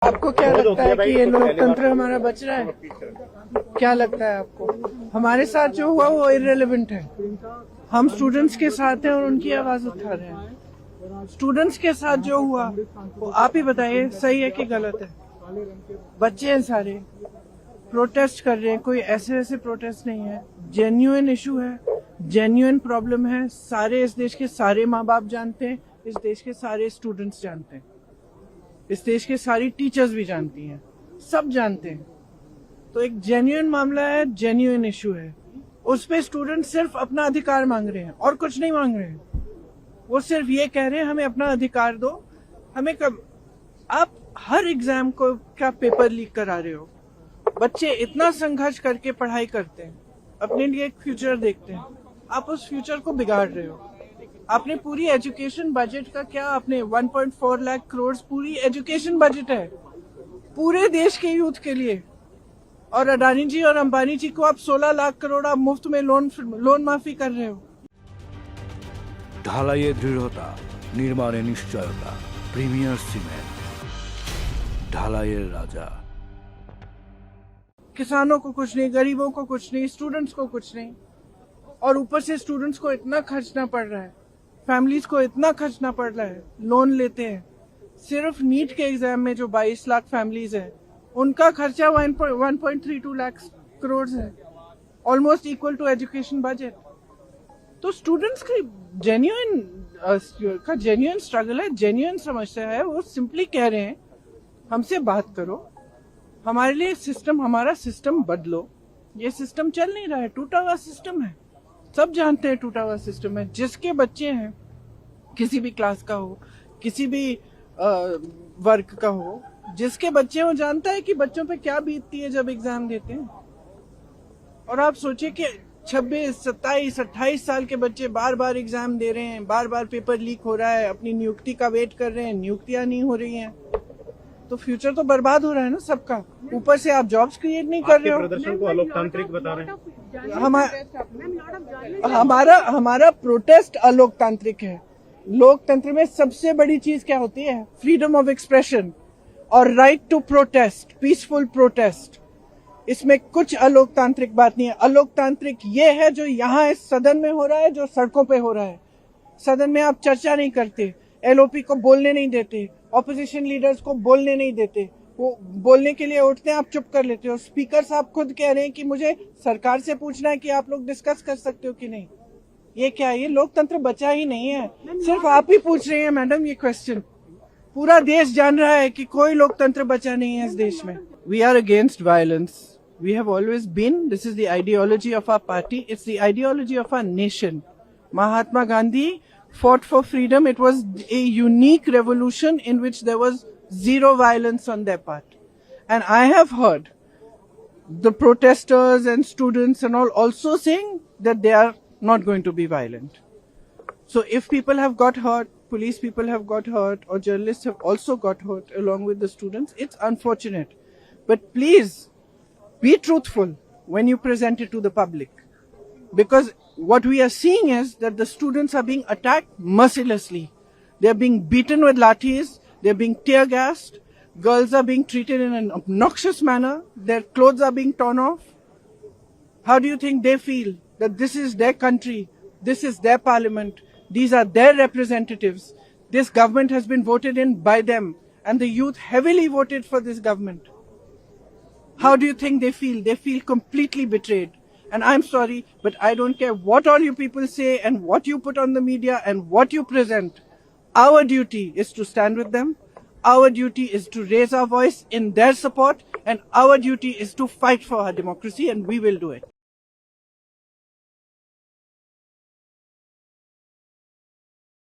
आपको क्या लगता है कि ये लोकतंत्र हमारा बच रहा है? क्या लगता है आपको? हमारे साथ जो हुआ वो इररिलेवेंट है। हम स्टूडेंट्स के साथ हैं और उनकी आवाज उठा रहे हैं। स्टूडेंट्स के साथ जो हुआ वो आप ही बताइए, सही है कि गलत है? बच्चे हैं सारे, प्रोटेस्ट कर रहे हैं, कोई ऐसे ऐसे प्रोटेस्ट नहीं है, जेन्युइन इशू है, जेन्युइन प्रॉब्लम है। सारे इस देश के सारे माँ बाप जानते हैं, इस देश के सारे स्टूडेंट्स जानते हैं, इस देश के सारी टीचर्स भी जानती हैं, सब जानते हैं। तो एक जेन्युइन मामला है, जेन्युइन इशू है। उस पे स्टूडेंट सिर्फ अपना अधिकार मांग रहे हैं और कुछ नहीं मांग रहे हैं। वो सिर्फ ये कह रहे हैं हमें अपना अधिकार दो। हमें कब आप हर एग्जाम को क्या पेपर लीक करा रहे हो? बच्चे इतना संघर्ष करके पढ़ाई करते हैं, अपने लिए एक फ्यूचर देखते हैं, आप उस फ्यूचर को बिगाड़ रहे हो। आपने पूरी एजुकेशन बजट का क्या, आपने 1.4 लाख करोड़ पूरी एजुकेशन बजट है पूरे देश के यूथ के लिए, और अडानी जी और अंबानी जी को आप 16 लाख करोड़ आप मुफ्त में लोन माफी कर रहे हो। ঢালাইয়ে দৃঢ়তা, নির্মাণে নিশ্চয়তা, প্রিমিয়ার সিমেন্ট, ঢালাইয়ের রাজা। किसानों को कुछ नहीं, गरीबों को कुछ नहीं, स्टूडेंट्स को कुछ नहीं, और ऊपर से स्टूडेंट्स को इतना खर्चना पड़ रहा है, फैमिलीज को इतना खर्चना पड़ रहा है, लोन लेते हैं। सिर्फ नीट के एग्जाम में जो 22 लाख फैमिलीज है उनका खर्चा 1.32 लाख करोड़ है, almost equal to education budget. तो स्टूडेंट्स की जेन्युइन स्ट्रगल है, जेन्युइन समस्या है। वो सिंपली कह रहे हैं हमसे बात करो, हमारे लिए सिस्टम, हमारा सिस्टम बदलो। ये सिस्टम चल नहीं रहा है, टूटा हुआ सिस्टम है, सब जानते हैं टूटा हुआ सिस्टम है। जिसके बच्चे हैं, किसी भी क्लास का हो, किसी भी वर्ग का हो, जिसके बच्चे हो जानता है कि बच्चों पे क्या बीतती है जब एग्जाम देते हैं। और आप सोचिए कि 26, 27, 28 साल के बच्चे बार बार एग्जाम दे रहे हैं, बार बार पेपर लीक हो रहा है, अपनी नियुक्ति का वेट कर रहे हैं, नियुक्तियां नहीं हो रही हैं, तो फ्यूचर तो बर्बाद हो रहा है ना सबका। ऊपर से आप जॉब्स क्रिएट नहीं कर रहे हो। प्रदर्शन को अलोकतांत्रिक बता रहे हैं। हमारा प्रोटेस्ट अलोकतांत्रिक है। लोकतंत्र में सबसे बड़ी चीज क्या होती है? फ्रीडम ऑफ एक्सप्रेशन और right to protest, peaceful protest. इसमें कुछ अलोकतांत्रिक बात नहीं है। अलोकतांत्रिक ये है जो यहाँ इस सदन में हो रहा है, जो सड़कों पे हो रहा है। सदन में आप चर्चा नहीं करते, एलओपी को बोलने नहीं देते, ऑपोजिशन लीडर्स को बोलने नहीं देते, वो बोलने के लिए उठते हैं, आप चुप कर लेते हो। स्पीकर साहब खुद कह रहे हैं कि मुझे सरकार से पूछना है कि आप लोग डिस्कस कर सकते हो कि नहीं। ये क्या है? ये लोकतंत्र बचा ही नहीं है, सिर्फ आप ही पूछ रहे हैं मैडम ये क्वेश्चन। पूरा देश जान रहा है कि कोई लोकतंत्र बचा नहीं है इस देश में। We are against violence, we have always been, this is the ideology of our party, it's the ideology of our nation. Mahatma Gandhi fought for freedom. It was a unique revolution in which there was zero violence on their part. And I have heard the protesters and students and all also saying that they are not going to be violent. So if people have got hurt, police people have got hurt, or journalists have also got hurt along with the students, it's unfortunate. But please be truthful when you present it to the public. Because what we are seeing is that the students are being attacked mercilessly. They are being beaten with lathis, they are being tear gassed, girls are being treated in an obnoxious manner, their clothes are being torn off. How do you think they feel that this is their country, this is their parliament, these are their representatives, this government has been voted in by them, and the youth heavily voted for this government? How do you think they feel? They feel completely betrayed. And I'm sorry, but I don't care what all you people say and what you put on the media and what you present. Our duty is to stand with them. Our duty is to raise our voice in their support. And our duty is to fight for our democracy, and we will do it.